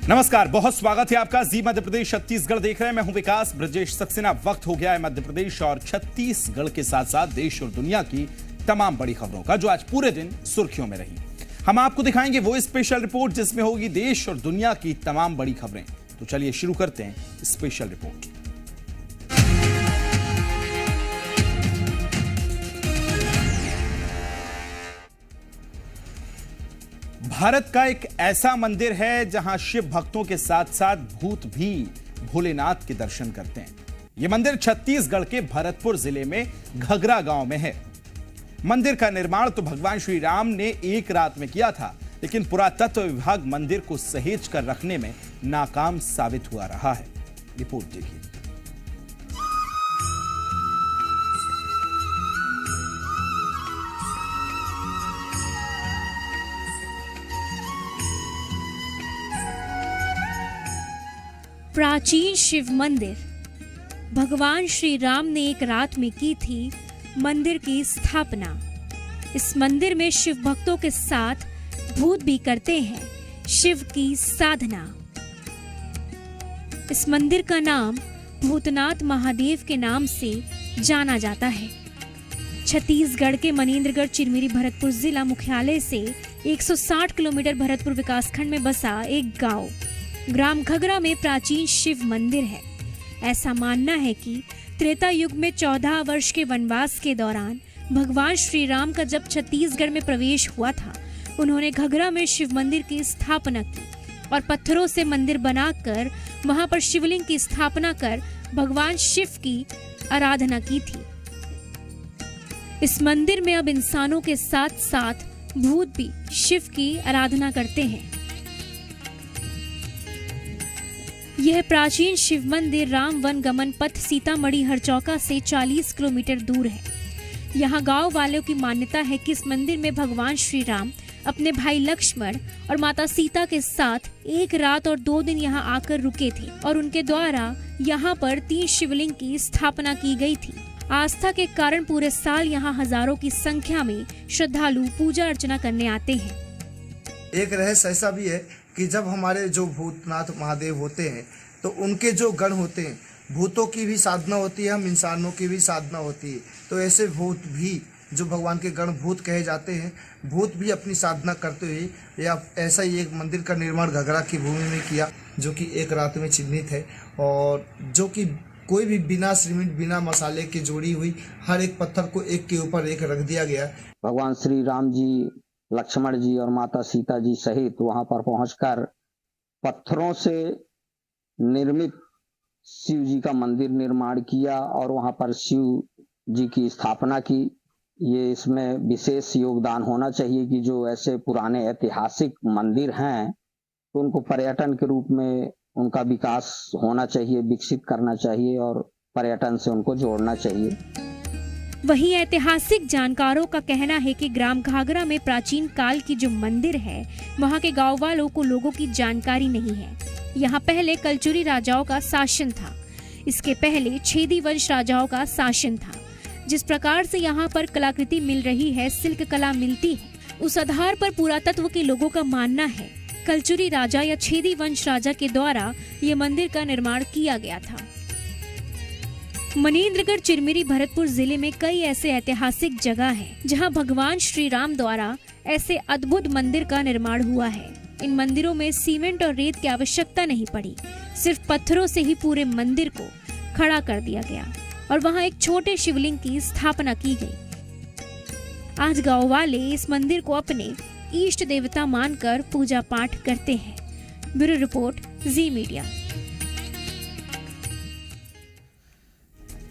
नमस्कार, बहुत स्वागत है आपका। जी मध्य प्रदेश छत्तीसगढ़ देख रहे हैं। मैं हूं विकास ब्रजेश सक्सेना। वक्त हो गया है मध्य प्रदेश और छत्तीसगढ़ के साथ साथ देश और दुनिया की तमाम बड़ी खबरों का, जो आज पूरे दिन सुर्खियों में रही। हम आपको दिखाएंगे वो स्पेशल रिपोर्ट जिसमें होगी देश और दुनिया की तमाम बड़ी खबरें। तो चलिए शुरू करते हैं स्पेशल रिपोर्ट। भारत का एक ऐसा मंदिर है जहां शिव भक्तों के साथ साथ भूत भी भोलेनाथ के दर्शन करते हैं। यह मंदिर छत्तीसगढ़ के भरतपुर जिले में घगरा गांव में है। मंदिर का निर्माण तो भगवान श्री राम ने एक रात में किया था, लेकिन पुरातत्व विभाग मंदिर को सहेज कर रखने में नाकाम साबित हुआ रहा है। रिपोर्ट देखिए। प्राचीन शिव मंदिर। भगवान श्री राम ने एक रात में की थी मंदिर की स्थापना। इस मंदिर में शिव भक्तों के साथ भूत भी करते हैं शिव की साधना। इस मंदिर का नाम भूतनाथ महादेव के नाम से जाना जाता है। छत्तीसगढ़ के मनेन्द्रगढ़ चिरमिरी भरतपुर जिला मुख्यालय से 160 किलोमीटर भरतपुर विकासखंड में बसा एक गांव ग्राम घगरा में प्राचीन शिव मंदिर है। ऐसा मानना है कि त्रेता युग में 14 वर्ष के वनवास के दौरान भगवान श्री राम का जब छत्तीसगढ़ में प्रवेश हुआ था, उन्होंने घगरा में शिव मंदिर की स्थापना की और पत्थरों से मंदिर बनाकर वहां पर शिवलिंग की स्थापना कर भगवान शिव की आराधना की थी। इस मंदिर में अब इंसानों के साथ साथ भूत भी शिव की आराधना करते हैं। यह प्राचीन शिव मंदिर राम वन गमन पथ सीतामढ़ी हरचौका से 40 किलोमीटर दूर है। यहाँ गांव वालों की मान्यता है कि इस मंदिर में भगवान श्री राम अपने भाई लक्ष्मण और माता सीता के साथ एक रात और 2 दिन यहाँ आकर रुके थे और उनके द्वारा यहाँ पर 3 शिवलिंग की स्थापना की गई थी। आस्था के कारण पूरे साल यहाँ हजारों की संख्या में श्रद्धालु पूजा अर्चना करने आते हैं। एक रहस्य ऐसा भी है कि जब हमारे जो भूतनाथ महादेव होते हैं तो उनके जो गण होते हैं, भूतों की भी साधना होती है, हम इंसानों की भी साधना होती है। तो ऐसे भूत भी जो भगवान के गण भूत कहे जाते हैं, भूत भी अपनी साधना करते हुए या ऐसा ही एक मंदिर का निर्माण घगरा की भूमि में किया, जो कि एक रात में चिन्हित है और जो कि कोई भी बिना सीमेंट बिना मसाले की जोड़ी हुई हर एक पत्थर को एक के ऊपर एक रख दिया गया। भगवान श्री राम जी, लक्ष्मण जी और माता सीता जी सहित वहां पर पहुंचकर पत्थरों से निर्मित शिव जी का मंदिर निर्माण किया और वहां पर शिव जी की स्थापना की। ये इसमें विशेष योगदान होना चाहिए कि जो ऐसे पुराने ऐतिहासिक मंदिर हैं तो उनको पर्यटन के रूप में उनका विकास होना चाहिए, विकसित करना चाहिए और पर्यटन से उनको जोड़ना चाहिए। वहीं ऐतिहासिक जानकारों का कहना है कि ग्राम घाघरा में प्राचीन काल की जो मंदिर है, वहां के गांव वालों को लोगों की जानकारी नहीं है। यहाँ पहले कलचुरी राजाओं का शासन था। इसके पहले छेदी वंश राजाओं का शासन था। जिस प्रकार से यहाँ पर कलाकृति मिल रही है, शिल्प कला मिलती है, उस आधार पर पुरातत्व के लोगों का मानना है कलचुरी राजा या छेदी वंश राजा के द्वारा ये मंदिर का निर्माण किया गया था। मनेन्द्रगढ़ चिरमिरी भरतपुर जिले में कई ऐसे ऐतिहासिक जगह हैं जहां भगवान श्री राम द्वारा ऐसे अद्भुत मंदिर का निर्माण हुआ है। इन मंदिरों में सीमेंट और रेत की आवश्यकता नहीं पड़ी, सिर्फ पत्थरों से ही पूरे मंदिर को खड़ा कर दिया गया और वहां एक छोटे शिवलिंग की स्थापना की गई। आज गांव वाले इस मंदिर को अपने इष्ट देवता मानकर पूजा पाठ करते हैं। ब्यूरो रिपोर्ट, जी मीडिया।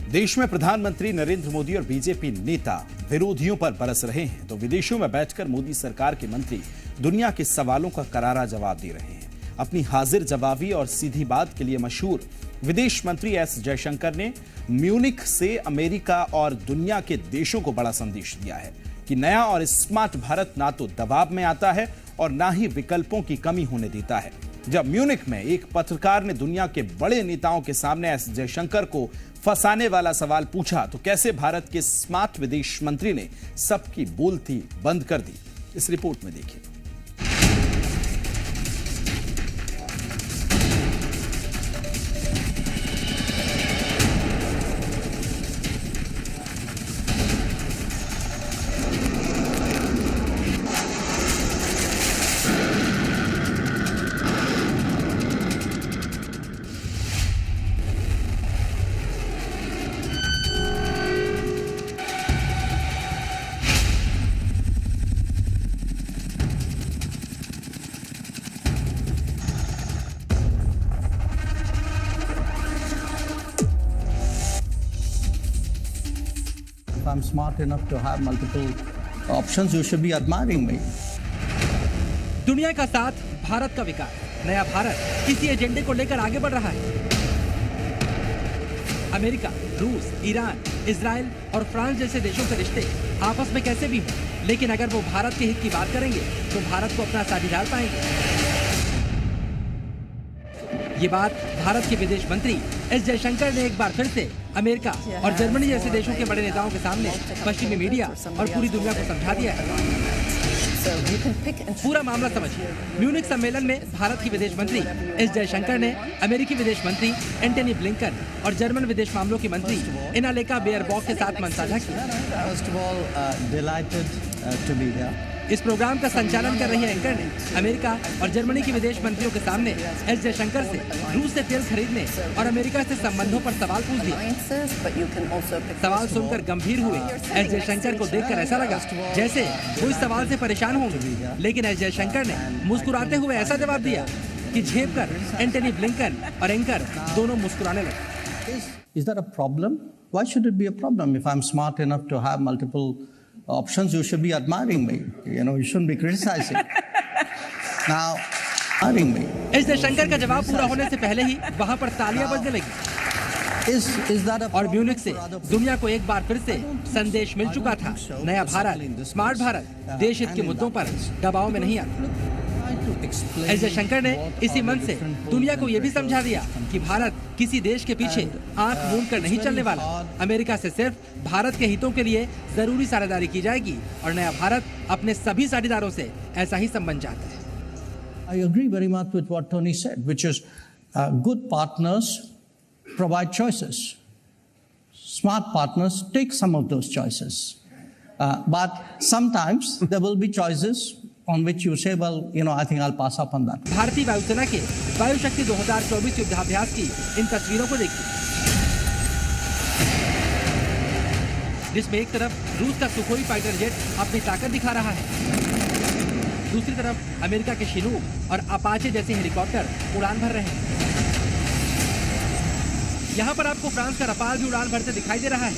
देश में प्रधानमंत्री नरेंद्र मोदी और बीजेपी नेता विरोधियों पर बरस रहे हैं तो विदेशों में बैठकर मोदी सरकार के मंत्री दुनिया के सवालों का करारा जवाब दे रहे हैं। अपनी हाजिर जवाबी और सीधी बात के लिए मशहूर विदेश मंत्री एस जयशंकर ने म्यूनिख से अमेरिका और दुनिया के देशों को बड़ा संदेश दिया है कि नया और स्मार्ट भारत ना तो दबाव में आता है और ना ही विकल्पों की कमी होने देता है। जब म्यूनिख में एक पत्रकार ने दुनिया के बड़े नेताओं के सामने एस जयशंकर को फंसाने वाला सवाल पूछा तो कैसे भारत के स्मार्ट विदेश मंत्री ने सबकी बोलती बंद कर दी, इस रिपोर्ट में देखिए। I'm smart enough to have multiple options, you should be admiring me. दुनिया का साथ, भारत का विकास। नया भारत इसी एजेंडे को लेकर आगे बढ़ रहा है। अमेरिका, रूस, ईरान, इजराइल और फ्रांस जैसे देशों के रिश्ते आपस में कैसे भी हों, लेकिन अगर वो भारत के हित की बात करेंगे तो भारत को अपना साझीदार पाएंगे। ये बात भारत के विदेश मंत्री एस जयशंकर ने एक बार फिर से अमेरिका और जर्मनी जैसे देशों के बड़े नेताओं के सामने पश्चिमी मीडिया और पूरी दुनिया को समझा दिया है। पूरा मामला समझिए। म्यूनिख सम्मेलन में भारत की विदेश मंत्री एस जयशंकर ने अमेरिकी विदेश मंत्री एंटनी ब्लिंकन और जर्मन विदेश मामलों की मंत्री एनालेका बेयरबॉक के साथ मंच साझा किया। इस प्रोग्राम का संचालन कर रही एंकर ने अमेरिका और जर्मनी की विदेश मंत्रियों के सामने एस जयशंकर से रूस से तेल खरीदने और अमेरिका से संबंधों पर सवाल पूछ दिए। सवाल सुनकर गंभीर हुए एस जयशंकर को देखकर ऐसा लगा जैसे वो इस सवाल से परेशान होंगे, लेकिन एस जयशंकर ने मुस्कुराते हुए ऐसा जवाब दिया कि झेप कर एंटनी ब्लिंकन और एंकर दोनों मुस्कुराने लगे। Is that a problem? Why should it be a problem? If I'm smart enough to have multiple options, you should be admiring me. You know, you shouldn't be criticizing. Now, admiring me. S Jaishankar का जवाब पूरा होने से पहले ही वहाँ पर तालियां बजने लगी। Is that a और म्यूनिख से दुनिया को एक बार फिर से संदेश मिल चुका था। नया भारत, स्मार्ट भारत, देश हित के मुद्दों पर दबाव में नहीं आता। एस जयशंकर ने इसी मंच से दुनिया को यह भी समझा दिया कि भारत किसी देश के पीछे आंख मूंद कर नहीं चलने वाला। अमेरिका से सिर्फ भारत के हितों के लिए जरूरी साझेदारी की जाएगी और नया भारत अपने सभी साझेदारों से ऐसा ही संबंध चाहता है। I agree very much with what Tony said, which is good partners provide choices. Smart partners take some of those choices. But sometimes there will be choices on which you say, well, you know, I think I'll pass up on that. भारतीय वायुसेना के वायु शक्ति 2024 युद्धाभ्यास की इन तस्वीरों को देखिए, जिसमें एक तरफ रूस का सुखोई फाइटर जेट अपनी ताकत दिखा रहा है, दूसरी तरफ अमेरिका के शिनूक और अपाचे जैसे हेलीकॉप्टर उड़ान भर रहे हैं। यहाँ पर आपको फ्रांस का रफाल भी उड़ान भरते दिखाई दे रहा है।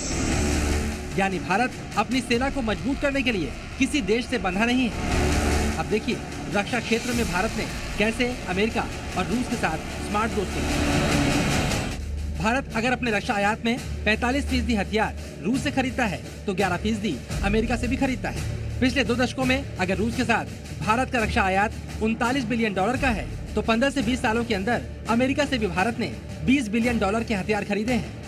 यानी भारत अपनी सेना को मजबूत करने के लिए किसी देश से बंधा नहीं है। अब देखिए रक्षा क्षेत्र में भारत ने कैसे अमेरिका और रूस के साथ स्मार्ट दोस्ती की। भारत अगर अपने रक्षा आयात में 45% हथियार रूस से खरीदता है तो 11% अमेरिका से भी खरीदता है। पिछले 2 दशकों में अगर रूस के साथ भारत का रक्षा आयात $39 बिलियन का है तो 15 से 20 सालों के अंदर अमेरिका से भी भारत ने $20 बिलियन के हथियार खरीदे हैं।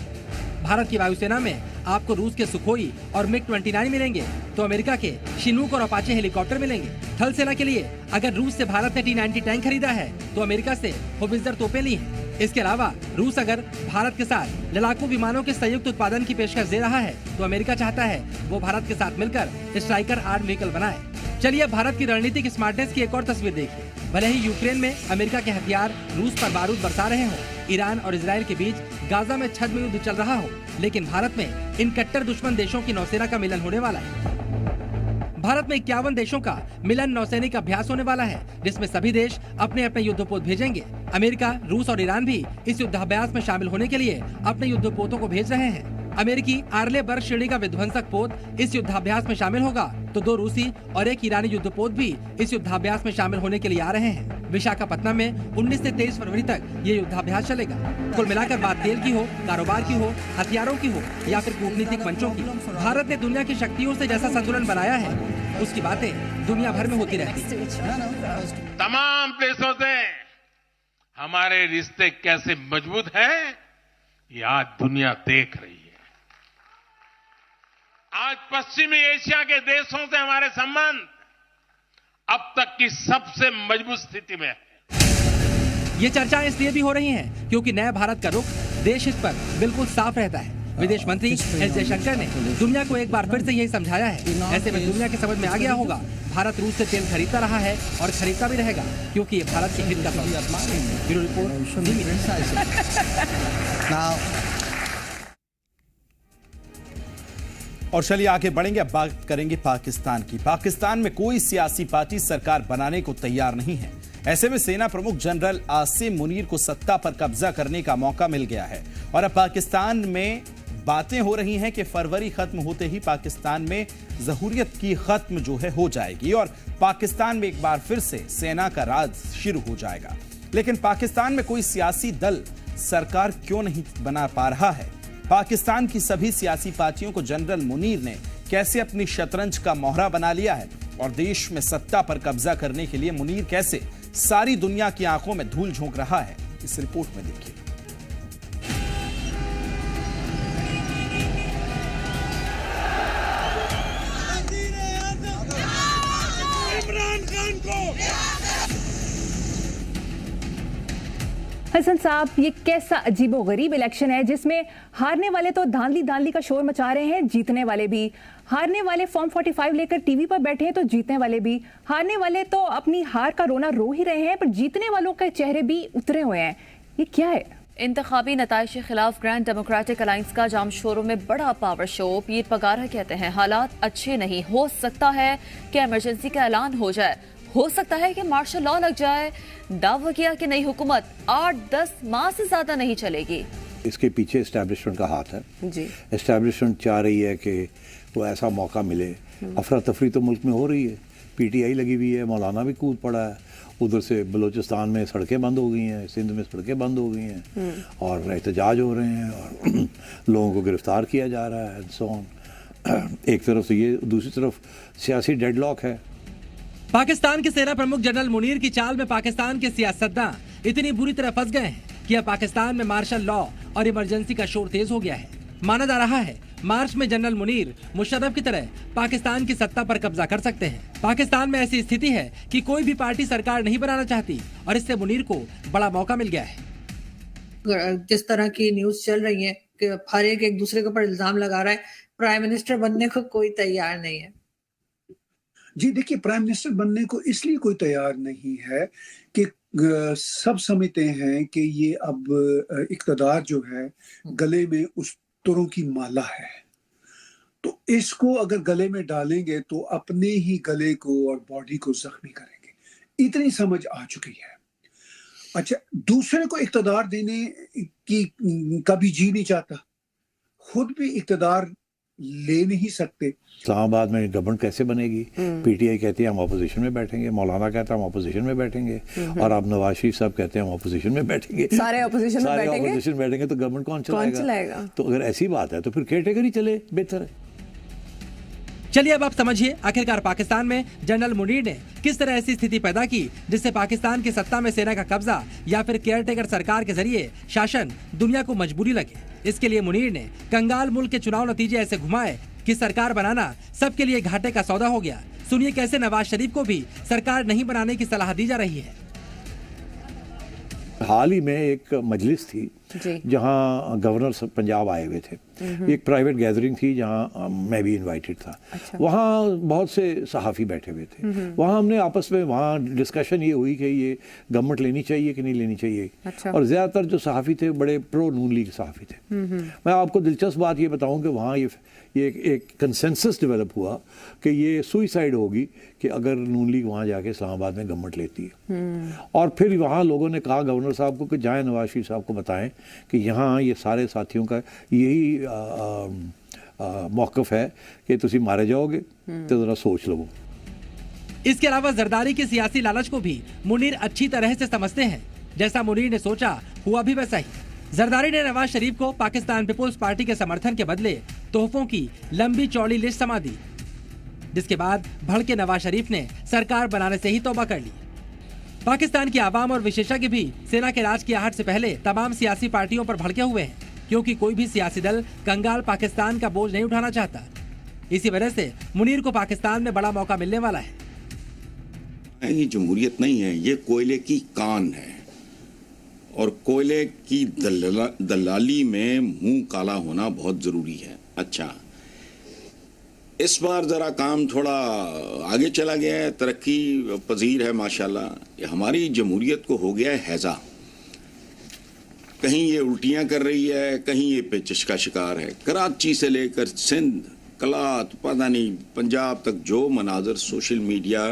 भारत की वायुसेना में आपको रूस के सुखोई और मिग-29 मिलेंगे तो अमेरिका के शिनूक और अपाचे हेलीकॉप्टर मिलेंगे। थल सेना के लिए अगर रूस से भारत ने T-90 टैंक खरीदा है तो अमेरिका से होवित्जर तोपें ली हैं। इसके अलावा रूस अगर भारत के साथ लड़ाकू विमानों के संयुक्त उत्पादन की पेशकश दे रहा है तो अमेरिका चाहता है वो भारत के साथ मिलकर स्ट्राइकर आर्म व्हीकल बनाए। चलिए अब भारत की रणनीतिक स्मार्टनेस की एक और तस्वीर देखिए। भले ही यूक्रेन में अमेरिका के हथियार रूस पर बारूद बरसा रहे हों, ईरान और इजराइल के बीच गाजा में छद्म युद्ध चल रहा हो, लेकिन भारत में इन कट्टर दुश्मन देशों की नौसेना का मिलन होने वाला है। भारत में 51 देशों का मिलन नौसैनिक अभ्यास होने वाला है, जिसमें सभी देश अपने अपने युद्धपोत भेजेंगे। अमेरिका, रूस और ईरान भी इस युद्धाभ्यास में शामिल होने के लिए अपने युद्धपोतों को भेज रहे हैं। अमेरिकी आर्लेबर्ग श्रेणी का विध्वंसक पोत इस युद्धाभ्यास में शामिल होगा तो 2 रूसी और 1 ईरानी युद्धपोत भी इस युद्धाभ्यास में शामिल होने के लिए आ रहे हैं। विशाखापत्तनम में 19 से 23 फरवरी तक ये युद्धाभ्यास चलेगा। कुल मिलाकर बात तेल की हो, कारोबार की हो, हथियारों की हो या फिर कूटनीतिक मंचों की, भारत ने दुनिया की शक्तियों से जैसा संतुलन बनाया है उसकी बातें दुनिया भर में होती रहती है। तमाम देशों से हमारे रिश्ते कैसे मजबूत हैं ये आज दुनिया देख रही है। आज पश्चिमी एशिया के देशों से हमारे संबंध अब तक की सबसे मजबूत स्थिति में है। ये चर्चाएं इसलिए भी हो रही हैं क्योंकि नए भारत का रुख देश हित पर बिल्कुल साफ रहता है। विदेश मंत्री एस जयशंकर ने दुनिया को एक बार फिर से यही समझाया है। ऐसे में दुनिया की समझ में आ गया होगा भारत रूस से तेल खरीदता रहा है और खरीदता भी रहेगा क्योंकि ये भारत के हित का ब्यूरो रिपोर्ट। और चलिए आगे बढ़ेंगे, अब बात करेंगे पाकिस्तान की। पाकिस्तान में कोई सियासी पार्टी सरकार बनाने को तैयार नहीं है। ऐसे में सेना प्रमुख जनरल आसिम मुनीर को सत्ता पर कब्जा करने का मौका मिल गया है और अब पाकिस्तान में बातें हो रही हैं कि फरवरी खत्म होते ही पाकिस्तान में ज़हूरियत की खत्म जो है हो जाएगी और पाकिस्तान में एक बार फिर से सेना का राज शुरू हो जाएगा। लेकिन पाकिस्तान में कोई सियासी दल सरकार क्यों नहीं बना पा रहा है? पाकिस्तान की सभी सियासी पार्टियों को जनरल मुनीर ने कैसे अपनी शतरंज का मोहरा बना लिया है और देश में सत्ता पर कब्जा करने के लिए मुनीर कैसे सारी दुनिया की आंखों में धूल झोंक रहा है, इस रिपोर्ट में देखिए। हसन साहब, ये कैसा अजीबोगरीब इलेक्शन है जिसमें हारने वाले तो धांधली धांधली का शोर मचा रहे हैं, जीतने वाले भी। हारने वाले फॉर्म 45 लेकर टीवी पर बैठे हैं तो जीतने वाले भी। हारने वाले तो अपनी हार का रोना रो ही रहे हैं, पर जीतने वालों के चेहरे भी उतरे हुए हैं। ये क्या है? इंतखाबी नताइज के खिलाफ ग्रैंड डेमोक्रेटिक अलायंस का जाम शोरों में बड़ा पावर शो। पीर पगारा कहते हैं हालात अच्छे नहीं, हो सकता है कि इमरजेंसी का ऐलान हो जाए, हो सकता है कि मार्शल लॉ लग जाए। दावा किया कि नई हुकूमत 8-10 माह से ज्यादा नहीं चलेगी। इसके पीछे एस्टैब्लिशमेंट का हाथ है जी। एस्टैब्लिशमेंट चाह रही है कि वो ऐसा मौका मिले। अफरा तफरी तो मुल्क में हो रही है, पीटीआई लगी हुई है, मौलाना भी कूद पड़ा है, उधर से बलूचिस्तान में सड़कें बंद हो गई हैं, सिंध में सड़कें बंद हो गई हैं और एहतजाज हो रहे हैं और लोगों को गिरफ्तार किया जा रहा है, सो ऑन। एक तरफ से ये, दूसरी तरफ सियासी डेडलॉक है। पाकिस्तान के सेना प्रमुख जनरल मुनीर की चाल में पाकिस्तान के सियासतदां इतनी बुरी तरह फंस गए हैं कि अब पाकिस्तान में मार्शल लॉ और इमरजेंसी का शोर तेज हो गया है। माना जा रहा है मार्च में जनरल मुनीर मुशर्रफ की तरह पाकिस्तान की सत्ता पर कब्जा कर सकते हैं। पाकिस्तान में ऐसी स्थिति है कि कोई भी पार्टी सरकार नहीं बनाना चाहती और इससे मुनीर को बड़ा मौका मिल गया है। जिस तरह की न्यूज चल रही है कि हर एक दूसरे के ऊपर इल्जाम लगा रहा है, प्राइम मिनिस्टर बनने को कोई तैयार नहीं है। जी देखिए, प्राइम मिनिस्टर बनने को इसलिए कोई तैयार नहीं है कि सब समझते हैं कि ये अब इक़्तिदार जो है गले में उस तुरों की माला है, तो इसको अगर गले में डालेंगे तो अपने ही गले को और बॉडी को जख्मी करेंगे। इतनी समझ आ चुकी है। अच्छा, दूसरे को इक़्तिदार देने की कभी जी नहीं चाहता, खुद भी इक़्तिदार ले नहीं सकते। इस्लामाबाद में गवर्नमेंट कैसे बनेगी? पीटीआई कहती है हम अपोजिशन में बैठेंगे, मौलाना कहता है हम अपोजिशन में बैठेंगे और अब नवाज शरीफ साहब कहते हैं हम अपोजिशन में बैठेंगे। सारे अपोजिशन में बैठेंगे तो गवर्नमेंट कौन चलाएगा? तो अगर ऐसी बात है तो फिर केयरटेकर ही चले, बेहतर है। चलिए अब आप समझिए आखिरकार पाकिस्तान में जनरल मुनीर ने किस तरह ऐसी स्थिति पैदा की जिससे पाकिस्तान की सत्ता में सेना का कब्जा या फिर केयरटेकर सरकार के जरिए शासन दुनिया को मजबूरी लगे। इसके लिए मुनीर ने कंगाल मुल्क के चुनाव नतीजे ऐसे घुमाए कि सरकार बनाना सबके लिए घाटे का सौदा हो गया। सुनिए कैसे नवाज शरीफ को भी सरकार नहीं बनाने की सलाह दी जा रही है। हाल ही में एक मजलिस थी जहां गवर्नर पंजाब आए हुए थे। एक प्राइवेट गैदरिंग थी जहां मैं भी इनवाइटेड था। अच्छा। वहां बहुत से सहाफ़ी बैठे हुए थे। वहां हमने आपस में वहां डिस्कशन ये हुई कि ये गवर्नमेंट लेनी चाहिए कि नहीं लेनी चाहिए। अच्छा। और ज़्यादातर जो सहाफ़ी थे बड़े प्रो नून लीग सहाफ़ी थे। मैं आपको दिलचस्प बात ये बताऊँ कि वहाँ ये एक कंसेंसस डेवलप हुआ कि ये सुइसाइड होगी कि अगर नून लीग वहाँ जाके इस्लामाबाद में गवर्नमेंट लेती है। और फिर वहाँ लोगों ने कहा गवर्नर साहब को कि जाएं नवाज शरीफ साहब को बताएं कि यहाँ ये सारे साथियों का यही मौक़िफ़ है कि तुसी मारे जाओगे तो ज़रा सोच लो। इसके अलावा जरदारी की सियासी लालच को भी मुनीर अच्छी तरह से समझते हैं। जैसा मुनीर ने सोचा हुआ भी वैसा ही। जरदारी ने नवाज शरीफ को पाकिस्तान पीपुल्स पार्टी के समर्थन के बदले तोहफों की लंबी चौड़ी लिस्ट समा दी, जिसके बाद भड़के नवाज शरीफ ने सरकार बनाने से ही तौबा कर ली। पाकिस्तान की आवाम और विशेषज्ञ भी सेना के राज की आहट से पहले तमाम सियासी पार्टियों पर भड़के हुए हैं, क्योंकि कोई भी सियासी दल कंगाल पाकिस्तान का बोझ नहीं उठाना चाहता। इसी वजह से मुनीर को पाकिस्तान में बड़ा मौका मिलने वाला है। ये जमहूरियत नहीं है, ये कोयले की कान है और कोयले की दलाली में मुंह काला होना बहुत ज़रूरी है। अच्छा, इस बार ज़रा काम थोड़ा आगे चला गया है, तरक्की पजीर है माशाल्लाह। हमारी जमहूरियत को हो गया है हैज़ा, कहीं ये उल्टियाँ कर रही है, कहीं ये पेचिश का शिकार है। कराची से लेकर सिंध, कलात, पता नहीं पंजाब तक जो मनाजर सोशल मीडिया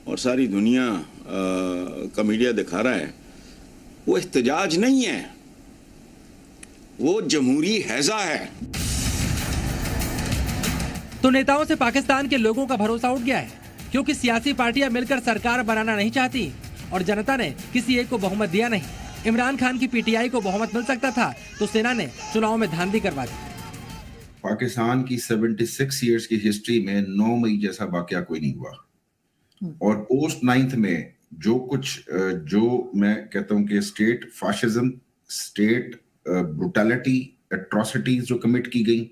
और सारी दुनिया का मीडिया दिखा रहा है वो एहतजाज नहीं है, वो जमहूरी हैजा है। तो नेताओं से पाकिस्तान के लोगों का भरोसा उठ गया है, क्योंकि सियासी पार्टियां मिलकर सरकार बनाना नहीं चाहती और जनता ने किसी एक को बहुमत दिया नहीं। इमरान खान की पीटीआई को बहुमत मिल सकता था तो सेना ने चुनाव में धांधली करवा दी। पाकिस्तान की 76 इयर्स की हिस्ट्री में 9 मई जैसा वाकया कोई नहीं हुआ, और पोस्ट 9th में जो मैं कहता हूं कि state fascism, state brutality, atrocities जो कमिट की गई,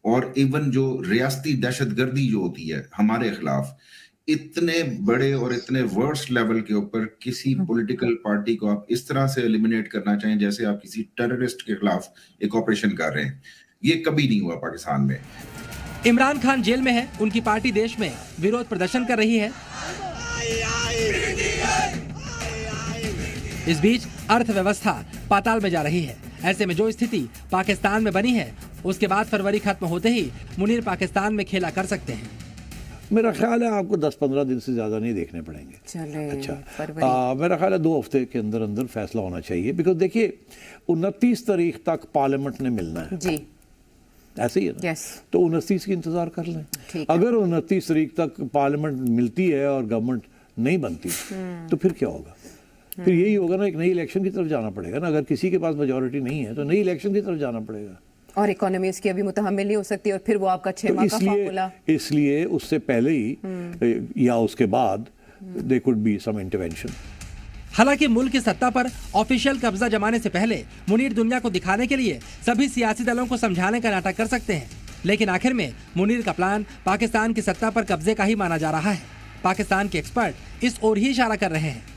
और इवन जो रियासती दहशतगर्दी जो होती है हमारे खिलाफ, इतने बड़े और इतने वर्स्ट लेवल के ऊपर किसी पॉलिटिकल पार्टी को आप इस तरह से एलिमिनेट करना चाहें जैसे आप किसी टेररिस्ट के खिलाफ एक ऑपरेशन कर रहे हैं, ये कभी नहीं हुआ पाकिस्तान में। इमरान खान जेल में है, उनकी पार्टी देश में विरोध प्रदर्शन कर रही है। इस बीच अर्थव्यवस्था पाताल में जा रही है। ऐसे में जो स्थिति पाकिस्तान में बनी है, उसके बाद फरवरी खत्म होते ही मुनीर पाकिस्तान में खेला कर सकते हैं। मेरा ख्याल है आपको 10-15 दिन से ज़्यादा नहीं देखने पड़ेंगे। चले, अच्छा, मेरा ख्याल है 2 हफ्ते के अंदर अंदर फैसला होना चाहिए, बिकॉज देखिए 29 तारीख तक पार्लियामेंट ने मिलना है जी, ऐसे ही है ना? तो 29 की इंतजार कर लें। अगर 29 तारीख तक पार्लियामेंट मिलती है और गवर्नमेंट नहीं बनती तो फिर क्या होगा? फिर यही होगा ना, एक नई इलेक्शन की तरफ जाना पड़ेगा ना। अगर किसी के पास मेजोरिटी नहीं है तो नई इलेक्शन की तरफ जाना पड़ेगा, और इकोनॉमी उसकी अभी मुतहम्मिल नहीं हो सकती, और फिर वो आपका 6 माह का फार्मूला। इसलिए उससे पहले ही या उसके बाद they could be some intervention. हालांकि मुल्क की सत्ता पर ऑफिशियल कब्जा जमाने से पहले मुनीर दुनिया को दिखाने के लिए सभी सियासी दलों को समझाने का नाटक कर सकते हैं, लेकिन आखिर में मुनीर का प्लान पाकिस्तान की सत्ता पर कब्जे का ही माना जा रहा है। पाकिस्तान के एक्सपर्ट इस ओर ही इशारा कर रहे हैं।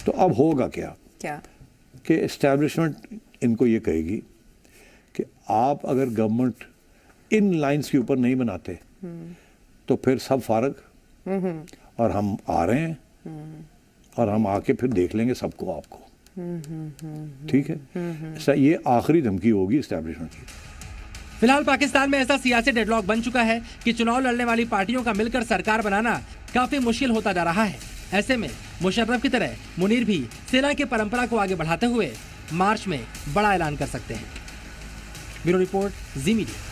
तो अब होगा क्या कि एस्टैब्लिशमेंट इनको ये कहेगी कि आप अगर गवर्नमेंट इन लाइंस के ऊपर नहीं बनाते तो फिर सब फारग, और हम आ रहे हैं और हम आके फिर देख लेंगे सबको, आपको। ठीक है, ये आखिरी धमकी होगी एस्टैब्लिशमेंट की। फिलहाल पाकिस्तान में ऐसा सियासी डेडलॉक बन चुका है कि चुनाव लड़ने वाली पार्टियों का मिलकर सरकार बनाना काफी मुश्किल होता जा रहा है। ऐसे में मुशर्रफ की तरह मुनीर भी सेना की परंपरा को आगे बढ़ाते हुए मार्च में बड़ा ऐलान कर सकते हैं। ब्यूरो रिपोर्ट, जी मीडिया।